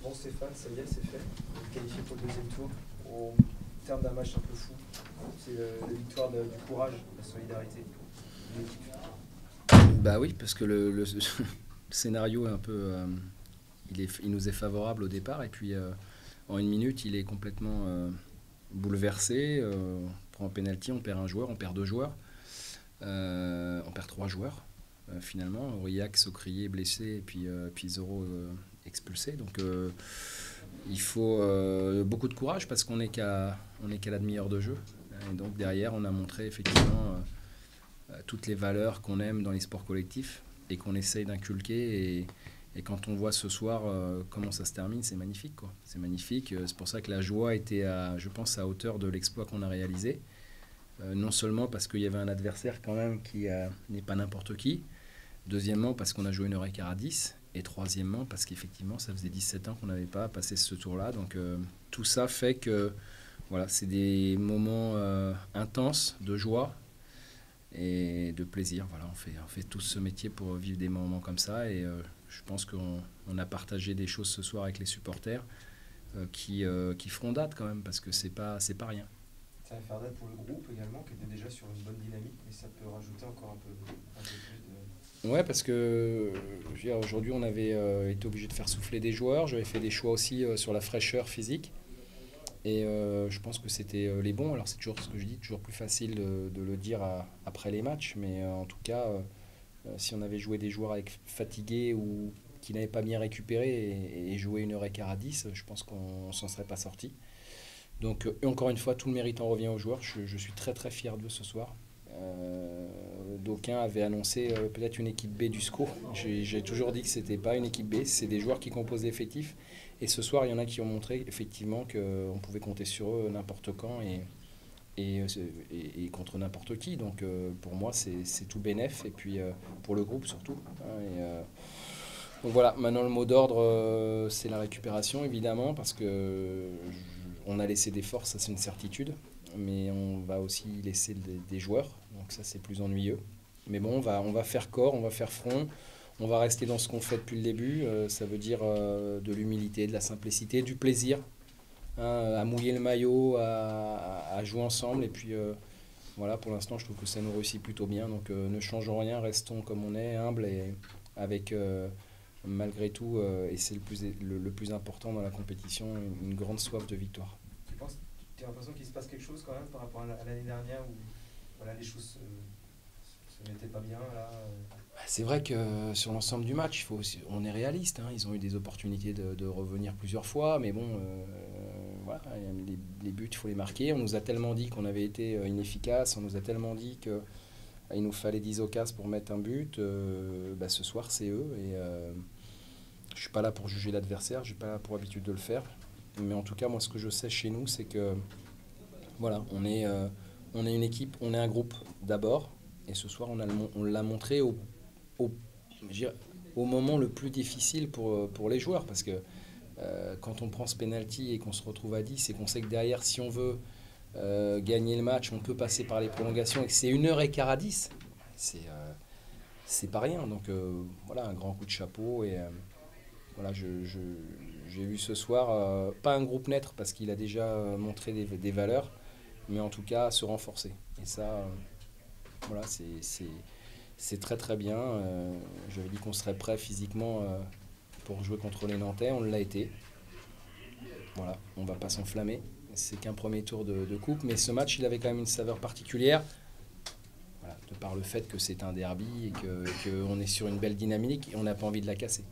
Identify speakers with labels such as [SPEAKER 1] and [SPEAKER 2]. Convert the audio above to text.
[SPEAKER 1] Bon Stéphane, ça y est, c'est fait. Qualifié pour le deuxième tour. Au terme d'un match un peu fou, c'est la victoire du courage, de la solidarité de l'équipe.
[SPEAKER 2] Bah oui, parce que le scénario est un peu, il nous est favorable au départ, et puis en une minute, il est complètement bouleversé. On prend un penalty, on perd un joueur, on perd deux joueurs, on perd trois joueurs. Finalement, Aurillac, Socrier blessé, et puis Zoro expulsé. Donc il faut beaucoup de courage parce qu'on n'est qu'à la demi-heure de jeu. Et donc derrière, on a montré effectivement toutes les valeurs qu'on aime dans les sports collectifs et qu'on essaye d'inculquer. Et quand on voit ce soir comment ça se termine, c'est magnifique, quoi. C'est magnifique. C'est pour ça que la joie était, je pense, à hauteur de l'exploit qu'on a réalisé. Non seulement parce qu'il y avait un adversaire quand même qui n'est pas n'importe qui. Deuxièmement, parce qu'on a joué une heure et quart à 10. Et troisièmement, parce qu'effectivement, ça faisait 17 ans qu'on n'avait pas passé ce tour-là. Donc tout ça fait que voilà, c'est des moments intenses de joie et de plaisir. Voilà, on fait tous ce métier pour vivre des moments comme ça. Et je pense qu'on a partagé des choses ce soir avec les supporters qui feront date quand même, parce que c'est pas rien.
[SPEAKER 1] Ça va faire date pour le groupe également, qui était déjà sur une bonne dynamique, mais ça peut rajouter encore un peu plus de...
[SPEAKER 2] Ouais, parce que je veux dire, aujourd'hui, on avait été obligé de faire souffler des joueurs. J'avais fait des choix aussi sur la fraîcheur physique. Et je pense que c'était les bons. Alors, c'est toujours ce que je dis, toujours plus facile de le dire après les matchs. Mais en tout cas, si on avait joué des joueurs fatigués ou qui n'avaient pas bien récupéré et joué une heure et quart à 10, je pense qu'on s'en serait pas sorti. Donc, encore une fois, tout le mérite en revient aux joueurs. Je suis très très fier d'eux ce soir. D'aucuns avaient annoncé peut-être une équipe B du SCO. J'ai toujours dit que c'était pas une équipe B, c'est des joueurs qui composent l'effectif. Et ce soir, il y en a qui ont montré effectivement qu'on pouvait compter sur eux n'importe quand et contre n'importe qui. Donc pour moi, c'est tout bénef. Et puis pour le groupe surtout. Donc voilà, maintenant le mot d'ordre, c'est la récupération évidemment, parce que on a laissé des forces, ça c'est une certitude. Mais on va aussi laisser des joueurs, donc ça c'est plus ennuyeux. Mais bon, on va faire corps, on va faire front, on va rester dans ce qu'on fait depuis le début. Ça veut dire de l'humilité, de la simplicité, du plaisir, hein, à mouiller le maillot, à jouer ensemble. Et puis voilà, pour l'instant je trouve que ça nous réussit plutôt bien. Donc ne changeons rien, restons comme on est, humbles et avec malgré tout, et c'est le plus important dans la compétition, une grande soif de victoire.
[SPEAKER 1] Tu as l'impression qu'il se passe quelque chose quand même par rapport à l'année dernière où voilà, les choses se mettaient pas bien là.
[SPEAKER 2] C'est vrai que sur l'ensemble du match, on est réaliste, hein. Ils ont eu des opportunités de revenir plusieurs fois, mais bon, voilà, les buts, il faut les marquer. On nous a tellement dit qu'on avait été inefficace, on nous a tellement dit qu'il nous fallait 10 occasions pour mettre un but. Ce soir, c'est eux. Et je ne suis pas là pour juger l'adversaire, je n'ai pas pour habitude de le faire. Mais en tout cas, moi, ce que je sais chez nous, c'est que voilà, on est une équipe, on est un groupe d'abord. Et ce soir, on l'a montré au moment le plus difficile pour les joueurs. Parce que quand on prend ce penalty et qu'on se retrouve à 10 et qu'on sait que derrière, si on veut gagner le match, on peut passer par les prolongations et que c'est une heure et quart à 10, c'est pas rien. Donc voilà, un grand coup de chapeau. Et voilà, j'ai vu ce soir, pas un groupe naître parce qu'il a déjà montré des valeurs, mais en tout cas se renforcer. Et ça, voilà, c'est très très bien. J'avais dit qu'on serait prêt physiquement pour jouer contre les Nantais, on l'a été. Voilà, on va pas s'enflammer. C'est qu'un premier tour de coupe, mais ce match, il avait quand même une saveur particulière. Voilà, de par le fait que c'est un derby et qu'on est sur une belle dynamique et on n'a pas envie de la casser.